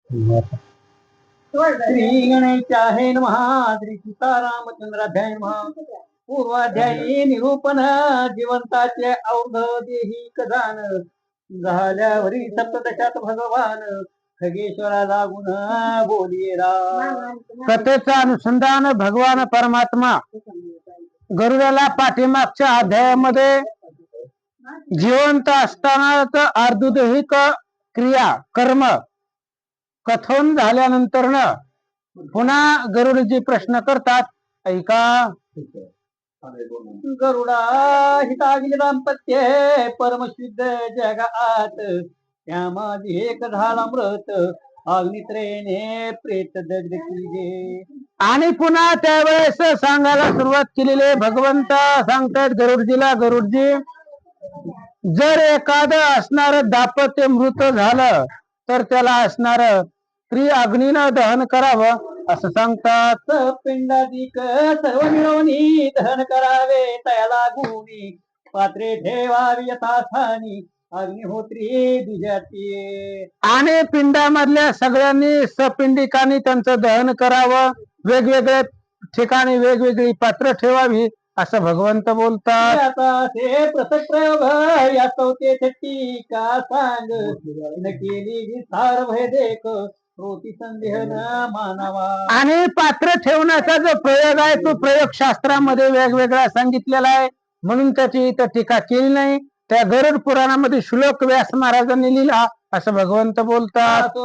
श्री गणेशाय नमः. श्री सीतारामचंद्राध्याय नमः. पूर्वाध्यायी निरूपण जिवंताचे औध देही कदान झाल्यावरी सप्तदशात भगवान खगेश्वरा लागून बोलिरा. कथेचं अनुसंधान भगवान परमात्मा गरुडाला पाठीमागच्या अध्यायामध्ये जिवंत असतानाच अर्धदैहिक क्रिया कर्म कथन झाल्यानंतर पुन्हा गरुडजी प्रश्न करतात. ऐका. गरुडा हितागिल दाम्पत्य परमशुद्ध जगात त्यामध्ये एक झाला मृत अग्नित्रेने प्रेत दग्ध केले. आणि पुन्हा त्यावेळेस सांगायला सुरुवात केलेली भगवंत सांगतायत गरुडजीला, गरुडजी जर एखादं असणार दाम्पत्य मृत झालं तर त्याला असणार स्त्री अग्नीनं दहन करावं असं सांगतात. पिंडाधिक सर्व मिळवणी दहन करावे त्याला गुणी पात्रे ठेवावी यथास्थानी अग्निहोत्री द्विजाती. आणि पिंडामधल्या सगळ्यांनी सपिंडिकांनी त्यांचं दहन करावं, वेगवेगळ्या ठिकाणी वेगवेगळी पात्र ठेवावी असं भगवंत बोलतात. आता ते प्रसक्त प्रयोग या चौथे टीका सांग न केली विस्तार भय देख रोती संदेह न मानावा. आणि पात्र ठेवण्याचा जो प्रयोग आहे तो प्रयोग शास्त्रामध्ये वेगवेगळा सांगितलेला आहे, म्हणून त्याची इथं टीका केली नाही. त्या गरुड पुराणामध्ये श्लोक व्यास महाराजांनी लिहिला असं भगवंत बोलतात.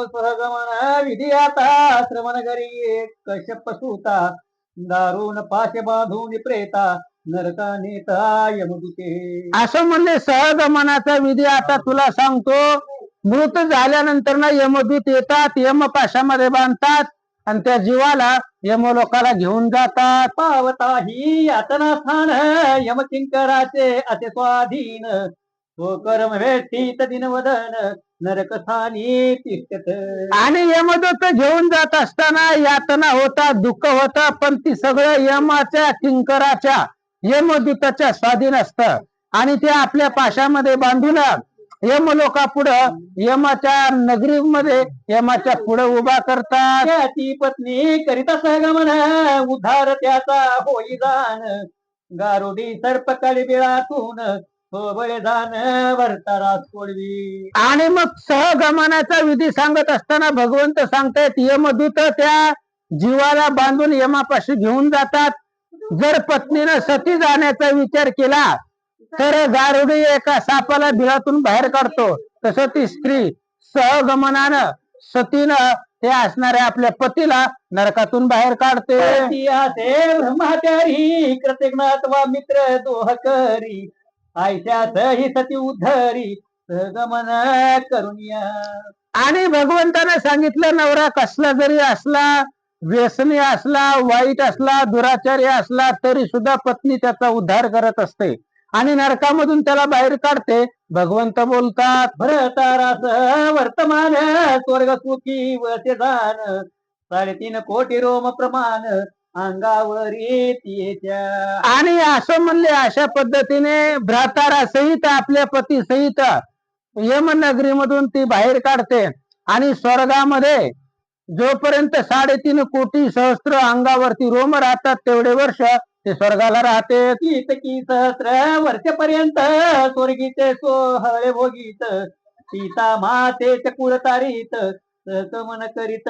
विधी आता श्रवण घरी कश्यप सूता दारुण पाशे बांधून प्रेता नरका नेता यमदूते. असं म्हणले सहगमनाचा विधी आता तुला सांगतो. मृत झाल्यानंतर ना यमदूत येतात, यमपाशामध्ये बांधतात आणि त्या जीवाला यमलोकाला घेऊन जातात. पावता ही यातना स्थान यमकिंकराचे असे स्वाधीन तो कर्म भेटीत दिनवदन नरकस्थानी तिष्ठत. आणि यमदूत घेऊन जात असताना यातना होता, दुःख होता, पण ती सगळं यमाच्या किंकराच्या यमदूताच्या स्वाधीन असतं आणि ते आपल्या पाशामध्ये बांधून यमलोकापुढं यमाच्या नगरीमध्ये यमाच्या पुढे उभा करतात. त्याची पत्नी करिता सहगमन उद्धार त्याचा होई जाण गारुडी सर्प बिळातून बळीदान वर्तारा सोडवी. आणि मग सहगमनाचा विधी सांगत असताना भगवंत सांगतायत यमदूत त्या जीवाला बांधून यमापाशी घेऊन जातात. जर पत्नीनं सती जाण्याचा विचार केला तर गारुडी एका सापाला बिळातून बाहेर काढतो, तसं ती स्त्री सहगमनानं सतीनं ते असणाऱ्या आपल्या पतीला नरकातून बाहेर काढते. ब्रह्मचारी कृतज्ञात्वा मित्र दोह करी आयशात ही सती उद्धरी सहगमन करुनिया. आणि भगवंताने सांगितलं नवरा कसला जरी असला, व्यसनी असला, वाईट असला, दुराचारी असला तरी सुद्धा पत्नी त्याचा उद्धार करत असते आणि नरकामधून त्याला बाहेर काढते. भगवंत बोलतात. भरतारास वर्तमान स्वर्ग सुखी वसे जाण 3.5 कोटी रोम प्रमाण अंगावरी येत्या. आणि असं म्हणले अशा पद्धतीने भ्रातारा सहित आपल्या पती सहित यमनगरीमधून ती बाहेर काढते आणि स्वर्गामध्ये जोपर्यंत 3.5 कोटी सहस्त्र अंगावरती रोम राहतात तेवढे वर्ष ते स्वर्गाला राहते. की सहस्र वर्षपर्यंत स्वर्गीचे सोहळे भोगीत सीता मातेच कुळ तारीत सकमन करीत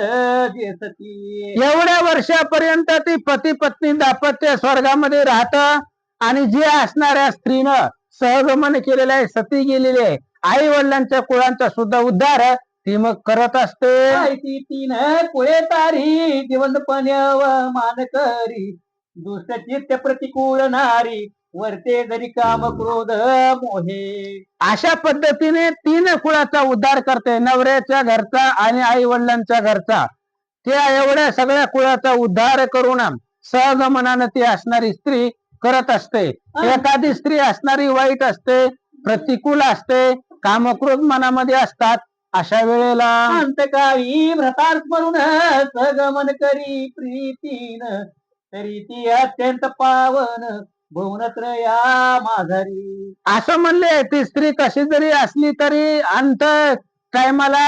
जेसती. एवढ्या वर्षापर्यंत ती पती पत्नी दाम्पत्य स्वर्गामध्ये राहत आणि जे असणाऱ्या स्त्रीनं सहगमन केलेलं आहे, सती गेलेली आहे, आई वडिलांच्या कुळांचा सुद्धा उद्धार ती मग करत असते. तीन कुळे तारी जिवंतपणे मान करी दुष्ट चित्त प्रतिकूल नारी वर्ते जरी काम क्रोध मोहे. अशा पद्धतीने 3 कुळाचा उद्धार करते, नवऱ्याच्या घरचा आणि आई वडिलांच्या घरचा. त्या एवढ्या सगळ्या कुळाचा उद्धार करून सहगमनानं ती असणारी स्त्री करत असते. एखादी स्त्री असणारी वाईट असते, प्रतिकूल असते, कामक्रोध मनामध्ये असतात. अशा वेळेला अंतकाळी व्रतार स्मरून सहगमन करी प्रीतीन तरी ती अत्यंत पावन भुवनत्रया माधरी. असं म्हणले ती स्त्री कशी जरी असली तरी अंत टायमाला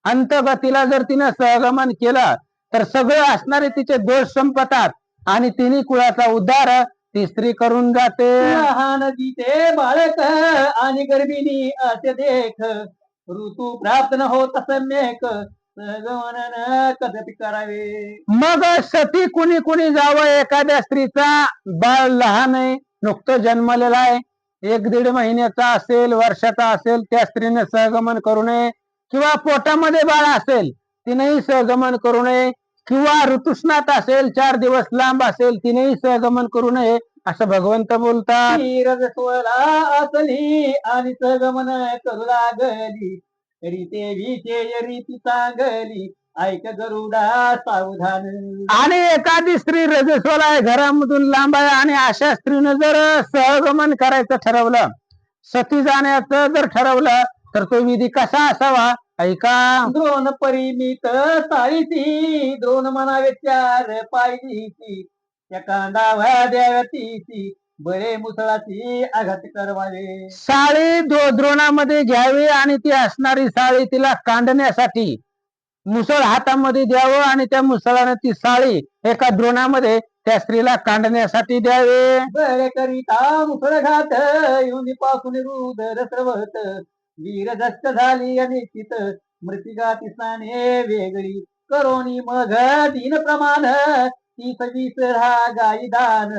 अंतगतीला जर तिने सहगमन केलं तर सगळे असणारे तिचे दोष संपतात आणि तिन्ही कुळाचा उद्धार ती स्त्री करून जाते. लहान दिते बाळक आणि गर्भिणी असे देख ऋतू प्राप्त न होत सम्यक सहगमन कदपि करावे. मग सती कुणी कुणी जावं, एखाद्या स्त्रीचा बाळ लहान आहे, नुकतं जन्मलेला आहे, 1-1.5 महिन्याचा असेल, वर्षाचा असेल, त्या स्त्रीने सहगमन करू नये. किंवा पोटामध्ये बाळ असेल तिनेही सहगमन करू नये. किंवा ऋतुस्नात असेल, 4 दिवस लांब असेल, तिनेही सहगमन करू नये असं भगवंत बोलतात. रज सोळा असली आणि सहगमन करू लागली रीते विषय रीती चांगली ऐक गरुडा सावधान. आणि एखादी स्त्री रजस्वला आहे, घरामधून लांब आहे आणि अशा स्त्रीनं जर सहगमन करायचं ठरवलं, सती जाण्याचं जर ठरवलं तर तो विधी कसा असावा ऐका. द्रोण परिमित साळीची द्रोण म्हणावे 4 पायलीची त्या कांदावा द्याव्या तीची बळे मुसळाची आघात करवावे. साळी द्रोणामध्ये घ्यावी आणि ती असणारी साळी तिला कांडण्यासाठी मुसळ हातामध्ये द्यावं आणि त्या मुसळाने ती साळी एका द्रोणामध्ये त्या स्त्रीला कांडण्यासाठी द्यावे. बळे करिता मुसळ घात युनी पासून रुदर सर्वत वीर दस्त झाली अनिश्चित मृतिका तिसाने वेगळी करोनी मग दिन प्रमाण 30-20 गाई दान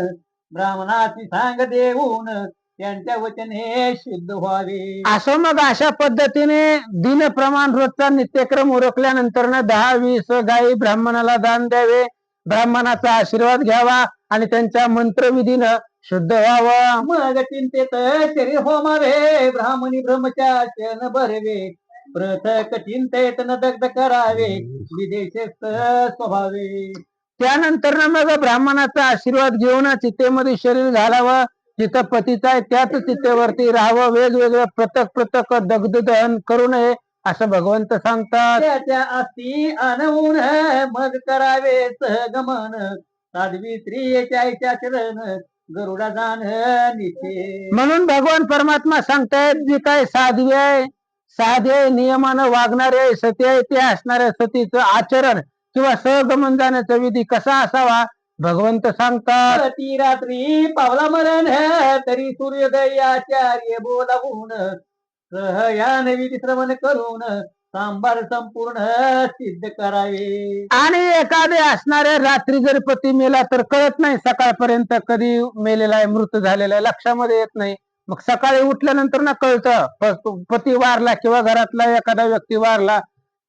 ब्राह्मणाची सांग देऊन त्यांच्या वचने शुद्ध व्हावे. असं मग अशा पद्धतीने दिन प्रमाण रोजचा नित्यक्रम उरकल्यानंतर 10-20 गायी ब्राह्मणाला दान द्यावे, ब्राह्मणाचा आशीर्वाद घ्यावा आणि त्यांच्या मंत्रविधीनं शुद्ध व्हावं. मग चिंतेत शरीर होमावे ब्राह्मणी ब्रह्मचार्य भरवे पृथक चिंतेत न दग्ध करावे विदेशस्थ स्वभावे. त्यानंतर मग ब्राह्मणाचा आशीर्वाद घेऊन चितेमध्ये शरीर घालावं, जिथं पतीचा आहे त्याच चितेवरती राहावं, वेगवेगळं पृथक दग्ध दहन करू नये असं भगवंत सांगतात. त्याच्या अस्थी आणवून मग करावे सहगमन साध्वी स्त्रियेच्या आईच्या चरण गरुडा जाण निथे. म्हणून भगवान परमात्मा सांगतायत जी काय साध्वी आहे, साधे नियमानं वागणारे आहे, सती आहे, ते असणाऱ्या सतीचं आचरण किंवा सहगमन जाण्याचा विधी कसा असावा भगवंत सांगतात. ती रात्री पावला मरण तरी सूर्योदय आचार्य बोलावून सहयान विधी श्रवण करून सांबार संपूर्ण सिद्ध करावे. आणि एखादे असणाऱ्या रात्री जर पती मेला तर कळत नाही सकाळपर्यंत कधी मेलेला आहे, मृत झालेला आहे, लक्षामध्ये येत नाही. मग सकाळी उठल्यानंतर ना कळतं पती वारला किंवा घरातला एखादा व्यक्ती वारला.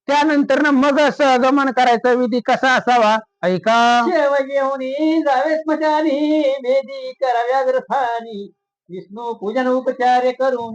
त्यानंतर ना मग सहगमन करायचा विधी कसा असावा ऐका. शेव घेऊन जावे स्मशानी वेदी कराव्या ग्रथानी विष्णू पूजन उपचार करून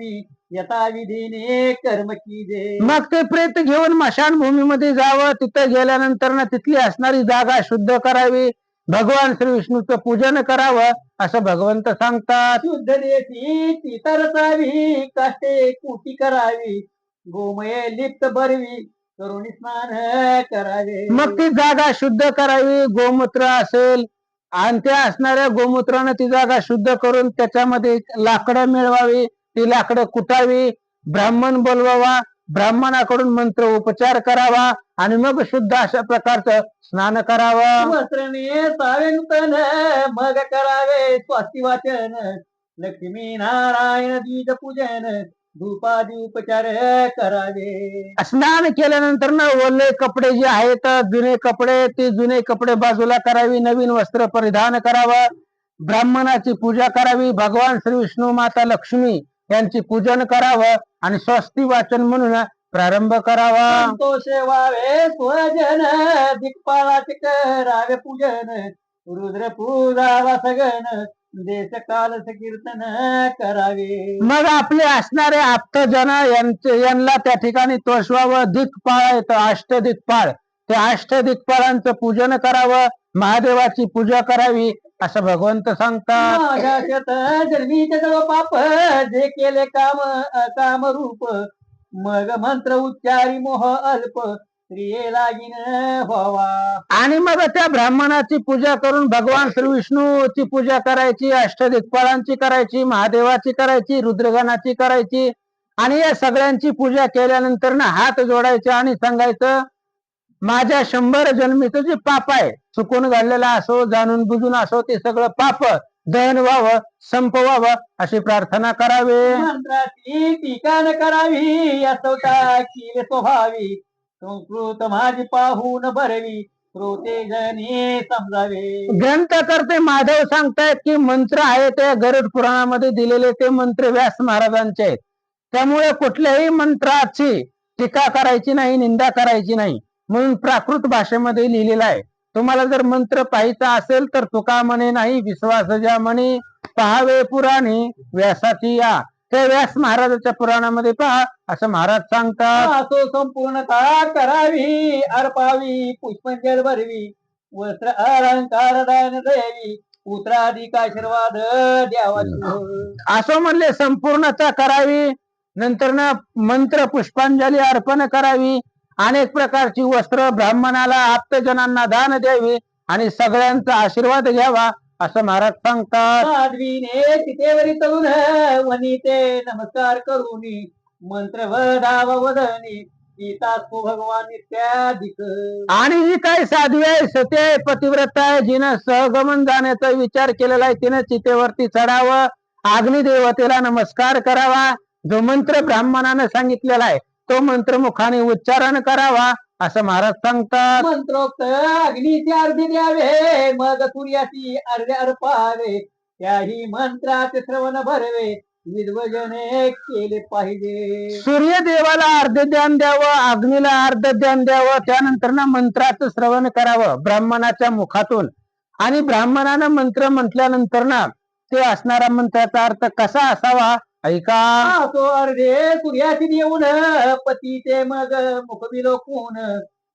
यथा विधीने कर्म कीजे. मग ते प्रेत घेऊन मशानभूमीमध्ये जावं, तिथं गेल्यानंतर ना तिथली असणारी जागा शुद्ध करावी, भगवान श्री विष्णूचं पूजन करावं असं भगवंत सांगतात. शुद्ध देशी ती तरसावी काष्टे कुटी करावी गोमये लिप्त भरवी करून स्नान करावे. मग ती जागा शुद्ध करावी, गोमूत्र असेल आणि त्या असणाऱ्या गोमूत्रानं ती जागा शुद्ध करून त्याच्यामध्ये लाकडं मिळवावी, ती लाकडं कुटावी, ब्राह्मण बोलवावा, ब्राह्मणाकडून मंत्र उपचार करावा आणि मग शुद्ध अशा प्रकारचं स्नान करावं. वस्त्रने सावे नूतन मग करावे स्वास्ती वाचन लक्ष्मी नारायण द्विज पूजन धूपादी उपचार करावे. स्नान केल्यानंतर ना ओले कपडे जे आहेत, जुने कपडे, ते जुने कपडे बाजूला करावी, नवीन वस्त्र परिधान करावं, ब्राह्मणाची पूजा करावी, भगवान श्री विष्णू माता लक्ष्मी यांची पूजन करावं आणि स्वस्ती वाचन म्हणून प्रारंभ करावा. संतोष व्हावे स्वजन दिक्पाळाचे करावे पूजन रुद्र पूजा वासगण देश काल कीर्तन करावे. मग आपले असणारे आप्तजन यांना त्या ठिकाणी तोषवावं. दिक्पाळ आहेत, अष्टदिक्पाळ, त्या अष्टदिक्पाळांचं पूजन करावं, महादेवाची पूजा करावी असं भगवंत सांगतात. जन्मीचे सर्व पाप जे केले काम अकाम रूप मग मंत्र उच्चारी मोह अल्प स्त्रिये लागीन व्हावा. आणि मग त्या ब्राह्मणाची पूजा करून भगवान श्री विष्णूची पूजा करायची, अष्टदिक्पाळांची करायची, महादेवाची करायची, रुद्रगणाची करायची आणि या सगळ्यांची पूजा केल्यानंतर ना हात जोडायचे आणि सांगायचं, माझ्या 100 जन्मीचं जे पाप आहे, चुकून घडलेलं असो जाणून बुजून असो, ते सगळं पाप दहन व्हावं, संपवावं अशी प्रार्थना करावी. मंत्राची टीका न करावी असवता किल स्वभावी, संस्कृत माझी पाहून भरवी, श्रोते जनी समजावे. ग्रंथकर्ते माधव सांगतायत की मंत्र आहे ते गरुड पुराणामध्ये दिलेले ते मंत्र व्यास महाराजांचे आहेत. त्यामुळे कुठल्याही मंत्राची टीका करायची नाही, निंदा करायची नाही, म्हणून प्राकृत भाषेमध्ये लिहिलेला आहे. तुम्हाला जर मंत्र पाहायचा असेल तर तुका म्हणे नाही विश्वास ज्या म्हणे, पहावे पुराणे व्यासाची या. ते व्यास महाराजाच्या पुराणामध्ये पहा असं महाराज सांगतात. असो संपूर्णता करावी, अर्पावी पुष्पंजल भरवी, वस्त्र अलंकार दान देवी, पुत्राधिक आशीर्वाद द्यावाची. असं म्हणले संपूर्णता करावी, नंतर ना मंत्र पुष्पांजली अर्पण करावी, अनेक प्रकारची वस्त्र ब्राह्मणाला आप्तजनांना दान द्यावी आणि सगळ्यांचा आशीर्वाद घ्यावा असं महाराज सांगतात. साध्वीने तिथेवरी तरुण वनिते नमस्कार करूनी, मंत्र वदाव वदनी, गीतास्को भगवान नित्याधिक. आणि जी काही साध्वी आहे, सती आहे, पतिव्रता आहे, जिनं सहगमन जाण्याचा विचार केलेला आहे, तिने चितेवरती चढावं, अग्निदेवतेला नमस्कार करावा, जो मंत्र ब्राह्मणाने सांगितलेला आहे तो मंत्र मुखाने उच्चारण करावा असं महाराज सांगतात. मंत्रोक्त अग्नीचे अर्धे द्यावे, मग सूर्याची अर्धे अर्पावे, त्याही मंत्राचे श्रवण भरवे, विद्वजने केले पाहिजे. सूर्यदेवाला अर्ध ध्यान द्यावं, अग्नीला अर्ध ध्यान द्यावं, त्यानंतर ना मंत्राचं श्रवण करावं ब्राह्मणाच्या मुखातून. आणि ब्राह्मणानं मंत्र म्हटल्यानंतर ना ते असणारा मंत्राचा अर्थ कसा असावा ऐका. असो अर्धे सूर्याची देऊन, पतीचे मग मुख विलोकून,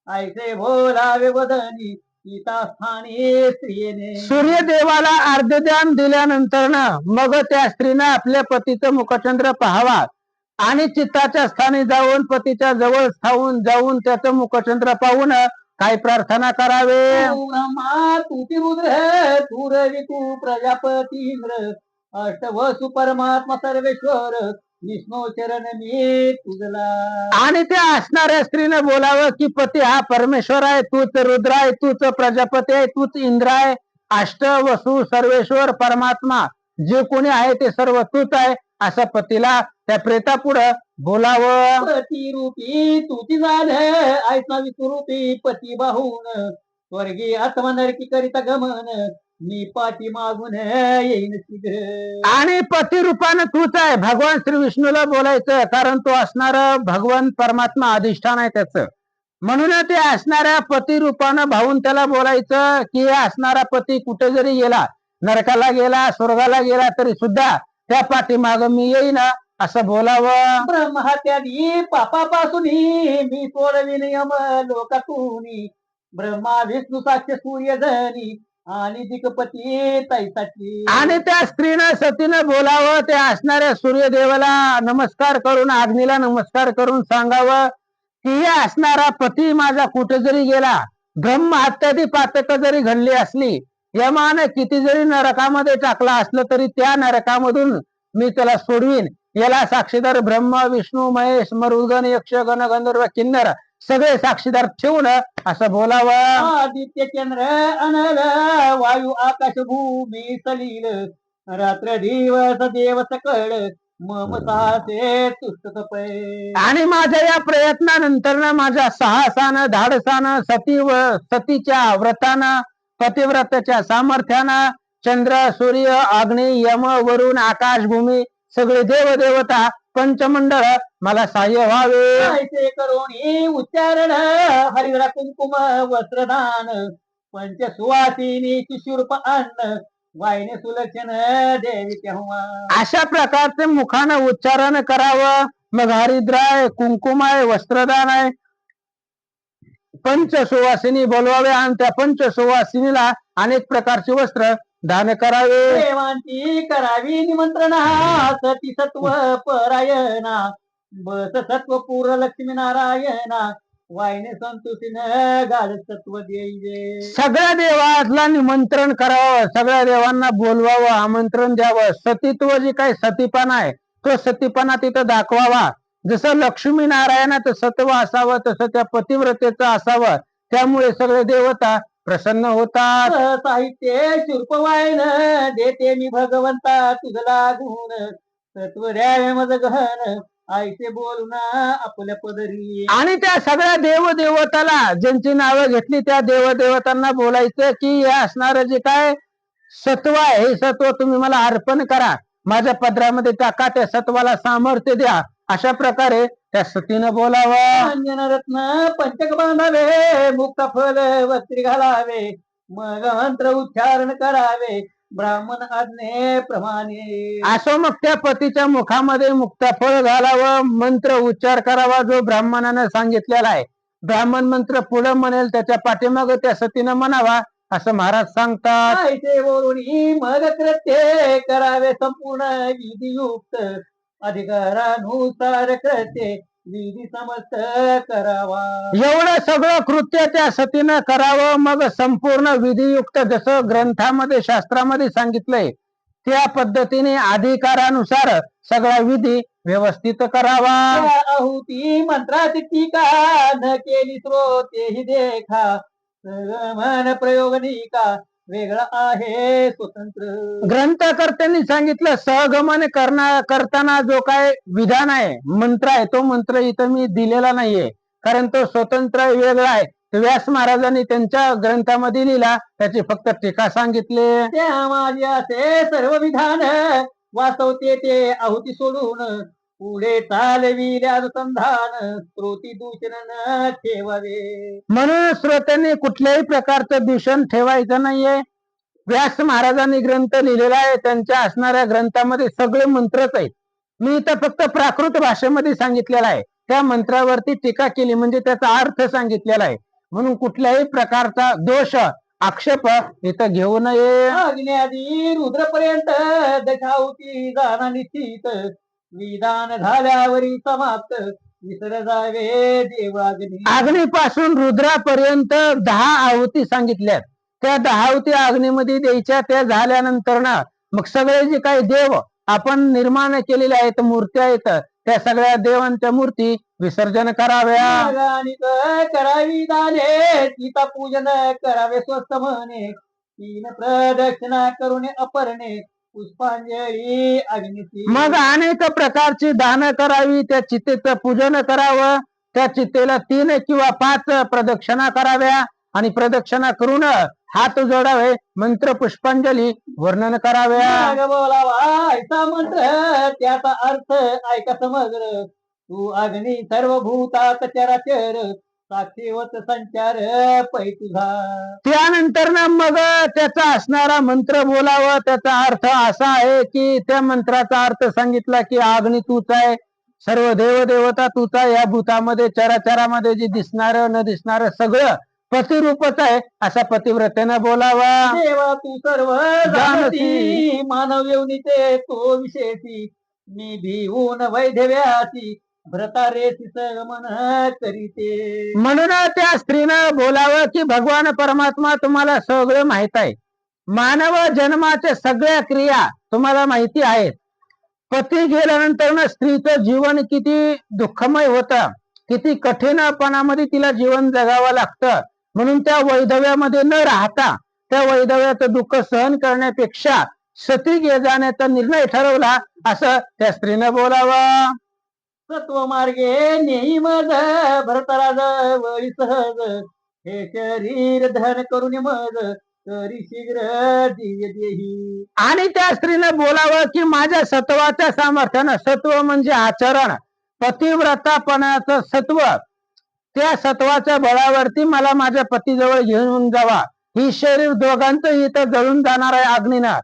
ऐसे बोलावे वदनी, स्थानी स्त्रियेने. सूर्यदेवाला अर्ध ध्यान दिल्यानंतर ना मग त्या स्त्रीनं आपल्या पतीचं मुखचंद्र पाहावा आणि चित्ताच्या स्थानी जाऊन पतीच्या जवळ जाऊन त्याचं मुखचंद्र पाहून काय प्रार्थना करावे. तू ब्रह्मा तू रुद्र तू रवी तू प्रजापती इंद्र, अष्टवसु परमात्मा सर्वेश्वर, विष्णू चरण मी तुझला. आणि त्या असणाऱ्या स्त्रीनं बोलावं की पती हा परमेश्वर आहे, तूच रुद्र आहे, तूच प्रजापती आहे, तूच इंद्र आहे, अष्ट वसु सर्वेश्वर परमात्मा जे कोणी आहे ते सर्व तूच आहे असं पतीला त्या प्रेतापुढं बोलावं. पती रूपी तुझी झालं ऐसा विस्वरूपी पती बाहून, स्वर्गी आत्मा नरकी करिता गमन, मी पाठी मागून येईन शीघ्र. आणि पती रूपानं तूच आहे भगवान श्री विष्णूला बोलायचं, कारण तो असणार भगवान परमात्मा अधिष्ठान आहे त्याचं. म्हणून ते असणाऱ्या पती रूपानं भाऊन त्याला बोलायचं की असणारा पती कुठे जरी गेला, नरकाला गेला स्वर्गाला गेला तरी सुद्धा त्या पाठीमाग मी येईन असं बोलावं. ब्रह्महत्यादी पापापासून मी सोडविन यम लोकातून, ब्रह्मा विष्णू साक्ष सूर्य धनी, आणि दिगपती तैसाठी. आणि त्या स्त्रीनं सतीनं बोलावं, त्या असणाऱ्या सूर्यदेवाला नमस्कार करून अग्नीला नमस्कार करून सांगावं की हे असणारा पती माझा कुठे जरी गेला, ब्रह्म हत्यादी पातक जरी घडली असली, यमानं किती जरी नरकामध्ये टाकला असलं तरी त्या नरकामधून मी त्याला सोडवीन. याला साक्षीदार ब्रह्मा विष्णू महेश मरुगण यक्ष गण गंधर्व किन्नर सगळे साक्षीदार ठेवून असं बोलावं. आदित्य चंद्र अनल वायू आकाश भूमी सलील, रात्र दिवस देव सकळ, मम साहसे तुष्ट तपय. आणि माझ्या या प्रयत्नानंतर ना माझ्या साहसानं धाडसानं सतीच्या व्रतानं पतिव्रताच्या सामर्थ्यानं चंद्र सूर्य अग्नी यम वरुण आकाश भूमी सगळे देव देवता पंचमंडळ मला सहाय्य व्हावे. ऐसे करोनी उच्चारण हरिद्रा कुंकुम वस्त्रदान, पंच सुवासिनी शिशुरूप अन्न, वाहिनी सुलक्षण देवी तेव्हा. अशा प्रकारचे मुखानं उच्चारण करावं. मग हरिद्रा आहे, कुंकुम आहे, वस्त्रदान आहे, पंच सुवासिनी बोलवावे आणि त्या पंच सुवासिनीला अनेक प्रकारचे वस्त्र दान करावे. देवांची करावी निमंत्रणा, सती सत्व परायणा, बस सत्व पूर लक्ष्मी नारायणा, वाहिनी संतोषीनं गाड सत्व देईजे. सगळ्या देवाला निमंत्रण करावं, सगळ्या देवांना बोलवावं, आमंत्रण द्यावं. सतीत्व जे काही सतीपण आहे तो सतीपणा तिथं दाखवावा. जसं लक्ष्मी नारायणाचं सत्व असावं तसं त्या पतिव्रतेचं असावं. त्यामुळे सगळे देवता प्रसन्न होतात. साहित्य शुल्प वायन देते मी भगवंता तुझला गुण सत्व द्यावे मज गहन आयते बोलून आपल्या पदरी. आणि त्या सगळ्या देवदेवताला ज्यांची नावं घेतली त्या देवदेवतांना बोलायचं की हे असणारं जे काय सत्व आहे हे सत्व तुम्ही मला अर्पण करा, माझ्या पदरामध्ये टाका, त्या सत्वाला सामर्थ्य द्या. अशा प्रकारे त्या सतीनं बोलावं. अंजन रत्न पंचक बांधावे मुक्त फल वस्त्री घालावे मग मंत्र उच्चारण करावे ब्राह्मण आज्ञेप्रमाणे. असो मग त्या पतीच्या मुखामध्ये मुक्ताफळ घालावं, मंत्र उच्चार करावा जो ब्राह्मणानं सांगितलेला आहे. ब्राह्मण मंत्र पुढे म्हणेल त्याच्या पाठीमागे त्या सतीनं म्हणावा असं महाराज सांगतात. आयते वरुणी मग कृत्य करावे संपूर्ण विधियुक्त अधिकारानुसार कृत्य विधी समस्त करावा. एवढं सगळं कृत्य त्या सतीनं करावं, मग संपूर्ण विधियुक्त जसं ग्रंथामध्ये शास्त्रामध्ये सांगितलंय त्या पद्धतीने अधिकारानुसार सगळा विधी व्यवस्थित करावा. त्या आहुती मंत्रात टीका न केली श्रोतेही देखा मन प्रयोग निका वेगळा आहे स्वतंत्र. ग्रंथकर्त्यांनी सांगितलं सहगमन करताना जो काय विधान आहे मंत्र आहे तो मंत्र इथं मी दिलेला नाहीये, कारण तो स्वतंत्र वेगळा आहे. व्यास महाराजांनी त्यांच्या ग्रंथामध्ये लिहिला, त्याची फक्त टीका सांगितले. त्या माझे असे सर्व विधान वाचवते ते आहुती सोडून पुढे चालविले अनुसंधान स्त्रोती दूषण न ठेवावे. म्हणून श्रोत्यांनी कुठल्याही प्रकारचं दूषण ठेवायचं नाहीये. व्यास महाराजांनी ग्रंथ लिहिलेला आहे, त्यांच्या असणाऱ्या ग्रंथामध्ये सगळे मंत्रच आहेत. मी इथं फक्त प्राकृत भाषेमध्ये सांगितलेला आहे, त्या मंत्रावरती टीका केली म्हणजे त्याचा अर्थ सांगितलेला आहे. म्हणून कुठल्याही प्रकारचा दोष आक्षेप इथं घेऊ नये. अग्न्यादी रुद्रपर्यंत दशावती जाना निश्चित विधान झाल्यावरी समाप्त विसर जावे देवाग्नी. अग्नीपासून रुद्रापर्यंत 10 आहुती सांगितल्यात. त्या 10 आहुती अग्नीमध्ये द्यायच्या. त्या झाल्यानंतर ना मग सगळे जे काही देव आपण निर्माण केलेले आहेत मूर्त्या आहेत त्या सगळ्या देवांच्या मूर्ती विसर्जन कराव्या. आणि करावी दाने सीता पूजन करावे स्वस्त म्हणे 3 प्रदक्षिणा करून अपरणे पुष्पांजली अग्निची. मग अनेक प्रकारची दान करावी, त्या चितेचं पूजन करावं, त्या चितेला 3 किंवा 5 प्रदक्षिणा कराव्या आणि प्रदक्षिणा करून हात जोडावे, मंत्र पुष्पांजली वर्णन कराव्या. बोलावा ऐसा मंत्र त्याचा अर्थ ऐका समग्र तू अग्नी सर्व भूतात चराचर साक्षीवत संचार पै तुझा. त्यानंतर ना मग त्याचा असणारा मंत्र बोलावं. त्याचा अर्थ असा आहे की त्या मंत्राचा अर्थ सांगितला की अग्नी तूच आहे, सर्व देवदेवता तूच आहे, या भूतामध्ये चराचरामध्ये जे दिसणार न दिसणार सगळं पतिरूपच आहे असा पतिव्रतेनं बोलावा. देवा तू सर्व जाणती मानव येऊनीचे तो विशेषी मी भिवून वैधव्याची भ्रतारेसी सगमन करीते. म्हणून त्या स्त्रीनं बोलावं की भगवान परमात्मा तुम्हाला सगळं माहित आहे, मानव जन्माच्या सगळ्या क्रिया तुम्हाला माहिती आहेत. पती गेल्यानंतर ना स्त्रीचं जीवन किती दुःखमय होतं, किती कठीणपणामध्ये तिला जीवन जगावं लागतं. म्हणून त्या वैधव्यामध्ये न राहता त्या वैधव्याचं दुःख सहन करण्यापेक्षा सती जाण्याचा निर्णय ठरवला असं त्या स्त्रीनं बोलावं. सत्व मार्गे नेही मज भरतराज वळी सहज हे शरीर धन करून मज तरी शीघ्र दिव्य देही. आणि त्या स्त्रीनं बोलावं की माझ्या सत्वाच्या सामर्थ्यानं, सत्व म्हणजे आचरण, पतिव्रतापणाचं सत्व, त्या सत्वाच्या बळावरती मला माझ्या पतीजवळ घेऊन जावा. ही शरीर दोघांचं इथं जळून जाणार आहे अग्नीनं.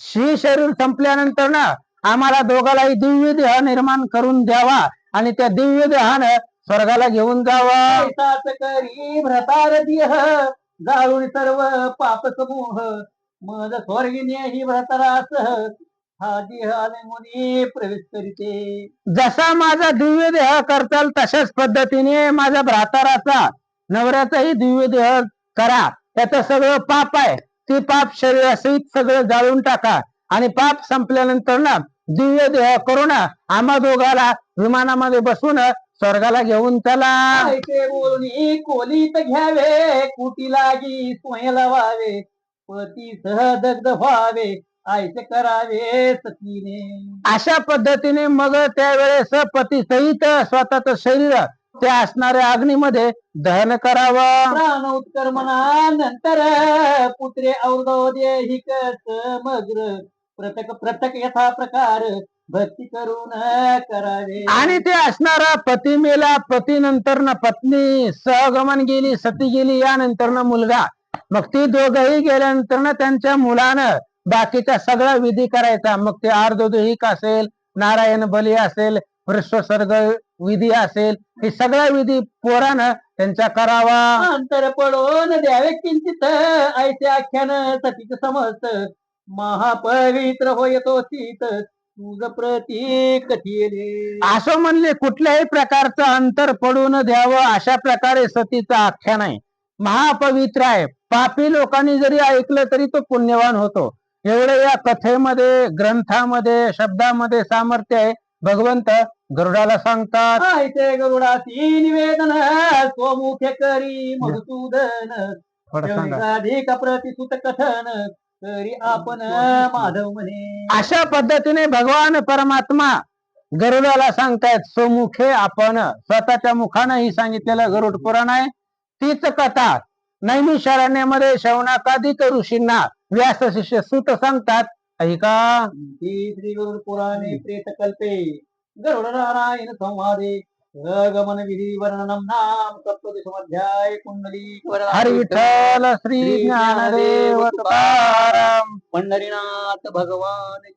ही शरीर संपल्यानंतर ना आम्हाला दोघालाही दिव्य देह निर्माण करून द्यावा आणि त्या दिव्य देहानं स्वर्गाला घेऊन जावा. करी भ्रतार देह जाळून सर्व पाप समूह मज स्वर्गिने ही भ्रतरास हा देह आले मुनी प्रवेश करीते. जसा माझा दिव्य देह करताल तशाच पद्धतीने माझ्या भ्राताराचा नवऱ्याचाही दिव्य देह करा. त्याचं सगळं पाप आहे ते पाप शरीरासहित सगळं जाळून टाका आणि पाप संपल्यानंतर ना दिव्य देह करून आम्हा दोघाला विमानामध्ये बसून स्वर्गाला घेऊन चला. ऐसे बोलणी कोलीत घ्यावे, कुटी लागी स्वयं व्हावे, पती सह दग्ध व्हावे, ऐसे करावे सतीने. अशा पद्धतीने मग त्यावेळेस पती सहित स्वतःच शरीर त्या असणाऱ्या अग्नीमध्ये दहन करावं. प्राण उत्कर्मणा नंतर पुत्रे और्दोदे हिक समग्र प्रत्येक प्रत्येक यथा प्रकार भक्ती करून करावे. आणि ते असणारा पती मेला, पती नंतर न पत्नी सहगमन गेली, सती गेली, यानंतर न मुलगा. मग ती दोघही गेल्यानंतर न त्यांच्या मुलानं बाकीचा सगळा विधी करायचा. मग ते आर्धोदहिक असेल, नारायण बली असेल, वृषसर्ग विधी असेल, हे सगळा विधी पोरानं त्यांचा करावा. अंतर पडून द्यावे किंचित ऐसे आख्यान सतीच समजत, महापवित्र होय तो सीत तुझ प्रतीक केले. असं म्हणले कुठल्याही प्रकारचं अंतर पडून द्यावं, अशा प्रकारे सतीचं आख्यान आहे. महापवित्र आहे. पापी लोकांनी जरी ऐकलं तरी तो पुण्यवान होतो. एवढे या कथेमध्ये, ग्रंथामध्ये, शब्दामध्ये सामर्थ्य आहे. भगवंत गरुडाला सांगतात, ऐसे गरुडासी निवेदन स्वमुखे करी मधुसूदन, थोडं सांगा. अधिक प्रतिसुत कथन करी आपण माधव म्हणे. अशा पद्धतीने भगवान परमात्मा गरुडाला सांगतायत, स्वमुखे आपण, स्वतःच्या मुखानं ही सांगितलेलं गरुड पुराण आहे. तीच कथा नैमिषारण्यामध्ये शौनकादिक ऋषींना व्यास शिष्य सूत सांगतात. ऐका. श्री गरुड पुराणे प्रेतकल्पे गरुड नारायण संवादे गमन विधी वर्णनम नाम सप्तदशमध्याय कुंडली हरी विठ्ठल श्री ज्ञानदेव तुकाराम. पंढरीनाथ भगवान